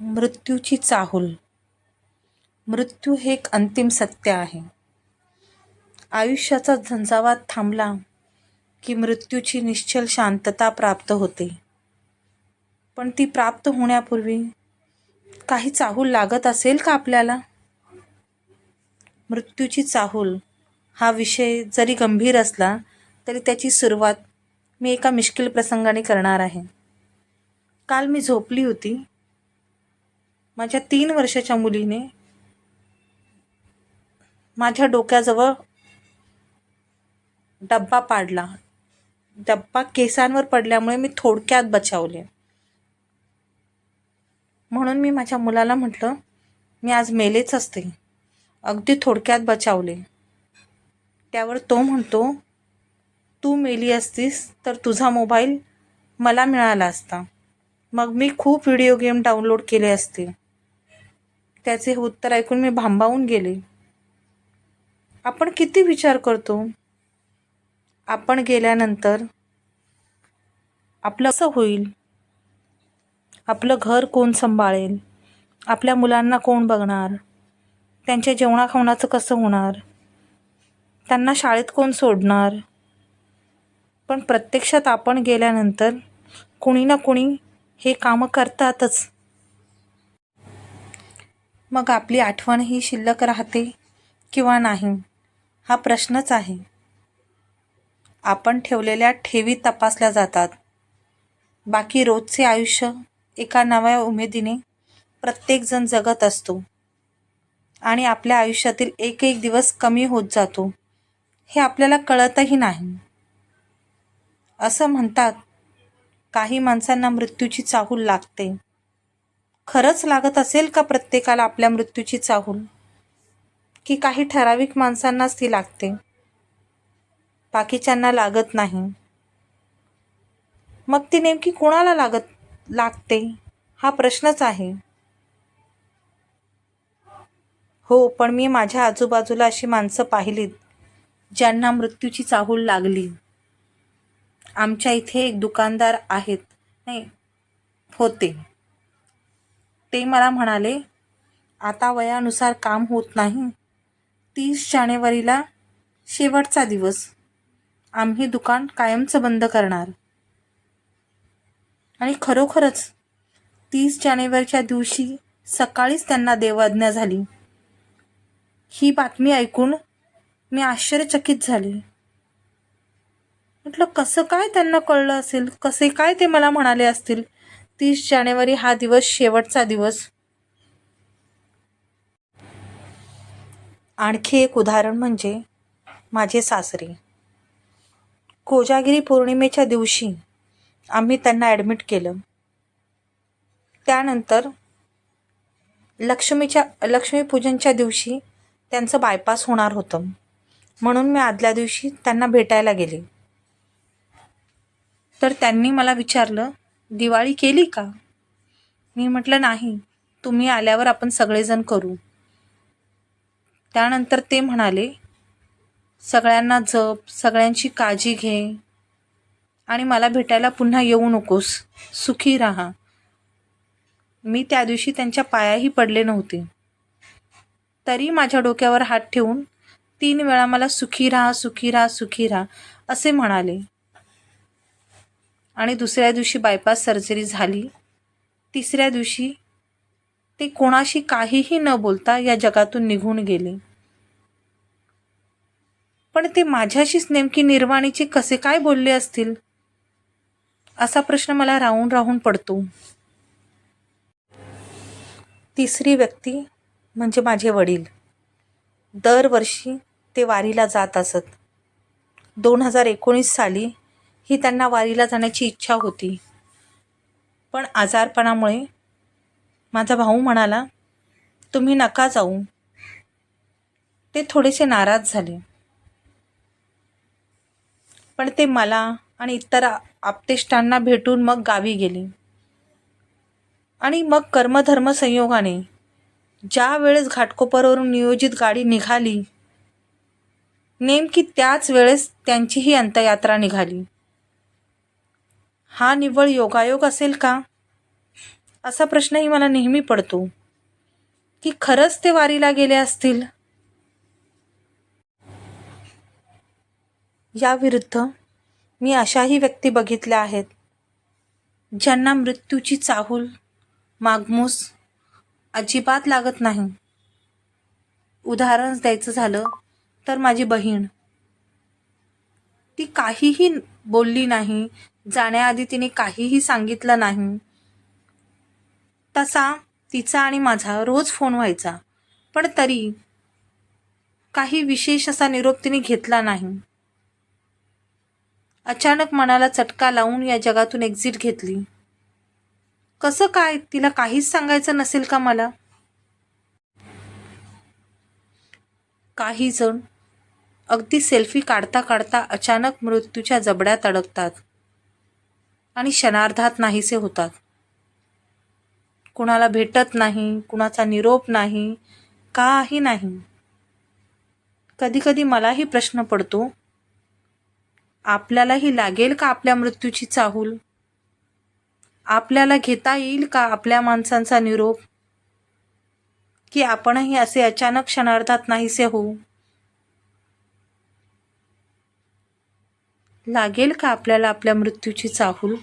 मृत्यूची चाहूल. मृत्यू हे एक अंतिम सत्य आहे. आयुष्याचा झंझावात थांबला की मृत्यूची निश्चल शांतता प्राप्त होते. पण ती प्राप्त होण्यापूर्वी काही चाहूल लागत असेल का आपल्याला? मृत्यूची चाहूल हा विषय जरी गंभीर असला तरी त्याची सुरुवात मी एका मिश्किल प्रसंगाने करणार आहे. काल मी झोपली होती. माझ्या 3 वर्षाच्या मुलीने माझ्या डोक्याजवळ डब्बा पाडला. डब्बा केसांवर पडल्यामुळे मी थोडक्यात बचावले. म्हणून मी माझ्या मुलाला म्हटलं, मी आज मेलेच असते, अगदी थोडक्यात बचावले. त्यावर तो म्हणतो, तू मेली असतीस तर तुझा मोबाईल मला मिळाला असता, मग मी खूप व्हिडिओ गेम डाउनलोड केले असते. त्याचे उत्तर ऐकून मी भांबावून गेले. आपण किती विचार करतो. आपण गेल्यानंतर आपलं कसं होईल, आपलं घर कोण सांभाळेल, आपल्या मुलांना कोण बघणार, त्यांच्या जेवणाखावणाचं कसं होणार, त्यांना शाळेत कोण सोडणार. पण प्रत्यक्षात आपण गेल्यानंतर कुणी ना कुणी हे कामं करतातच. मग आपली आठवण ही शिल्लक राहते किंवा नाही, हा प्रश्नच आहे. आपण ठेवलेल्या ठेवी तपासल्या जातात. बाकी रोजचे आयुष्य एका नव्या उमेदीने प्रत्येकजण जगत असतो आणि आपल्या आयुष्यातील एक एक दिवस कमी होत जातो हे आपल्याला कळतही नाही. असं म्हणतात, काही माणसांना मृत्यूची चाहूल लागते. खरंच लागत असेल का प्रत्येकाला आपल्या मृत्यूची चाहूल, की काही ठराविक माणसांनाच ती लागते, बाकीच्यांना लागत नाही? मग ती नेमकी कोणाला लागते हा प्रश्नच आहे. हो, पण मी माझ्या आजूबाजूला अशी माणसं पाहिलीत ज्यांना मृत्यूची चाहूल लागली. आमच्या इथे एक दुकानदार होते. ते मला म्हणाले, आता वयानुसार काम होत नाही. 30 जानेवारीला शेवटचा दिवस, आम्ही दुकान कायमचं बंद करणार. आणि खरोखरच 30 जानेवारीच्या दिवशी सकाळीच त्यांना देवाज्ञा झाली. ही बातमी ऐकून मी आश्चर्यचकित झाले. म्हटलं, कसं काय त्यांना कळलं असेल, कसे काय ते मला म्हणाले असतील 30 जानेवारी हा दिवस शेवटचा दिवस. आणखी एक उदाहरण म्हणजे माझे सासरे. कोजागिरी पौर्णिमेच्या दिवशी आम्ही त्यांना ॲडमिट केलं. त्यानंतर लक्ष्मीपूजनच्या दिवशी त्यांचं बायपास होणार होतं, म्हणून मी आदल्या दिवशी त्यांना भेटायला गेले. तर त्यांनी मला विचारलं, दिवाळी केली का? मी म्हटलं, नाही, तुम्ही आल्यावर आपण सगळेजण करू. त्यानंतर ते म्हणाले, सगळ्यांना जप, सगळ्यांची काळजी घे आणि मला भेटायला पुन्हा येऊ नकोस, सुखी राहा. मी त्या दिवशी त्यांच्या पायाही पडले नव्हते, तरी माझ्या डोक्यावर हात ठेवून 3 वेळा मला सुखी राहा, सुखी राहा, सुखी राहा असे म्हणाले. आणि दुसऱ्या दिवशी बायपास सर्जरी झाली. तिसऱ्या दिवशी ते कोणाशी काहीही न बोलता या जगातून निघून गेले. पण ते माझ्याशीच नेमकी निर्वाणीचे कसे काय बोलले असतील, असा प्रश्न मला राहून राहून पडतो. तिसरी व्यक्ती म्हणजे माझे वडील. दरवर्षी ते वारीला जात असत. 2019 साली ही त्यांना वारीला जाण्याची इच्छा होती, पण आजारपणामुळे माझा भाऊ म्हणाला, तुम्ही नका जाऊ. ते थोडेसे नाराज झाले, पण ते मला आणि इतर आप्तेष्टांना भेटून मग गावी गेले. आणि मग कर्मधर्म संयोगाने ज्या वेळेस घाटकोपरवरून नियोजित गाडी निघाली, नेमकी त्याच वेळेस त्यांचीही अंत्ययात्रा निघाली. हा निव्वळ योगायोग असेल का, असा प्रश्नही मला नेहमी पडतो की खरंच ते वारीला गेले असतील. याविरुद्ध मी अशाही व्यक्ती बघितल्या आहेत ज्यांना मृत्यूची चाहूल मागमूस अजिबात लागत नाही. उदाहरण द्यायचं झालं तर माझी बहीण, ती काहीही बोलली नाही, जाण्याआधी तिने काहीही सांगितलं नाही. तसा तिचा आणि माझा रोज फोन व्हायचा, पण तरी काही विशेष असा निरोप तिने घेतला नाही. अचानक मनाला चटका लावून या जगातून एक्झिट घेतली. कसं काय, तिला काहीच सांगायचं नसेल का मला? काही जण अगदी सेल्फी काढता काढता अचानक मृत्यूच्या जबड्यात अडकतात आणि क्षणार्धात नाहीसे होतात. कुणाला भेटत नाही, कुणाचा निरोप नाही, काही नाही. कधी कधी मलाही प्रश्न पडतो, आपल्यालाही लागेल का आपल्या मृत्यूची चाहूल? आपल्याला घेता येईल का आपल्या माणसांचा निरोप? की आपणही असे अचानक क्षणार्धात नाहीसे होऊ? लागेल का आपल्याला आपल्या मृत्यूची चाहूल?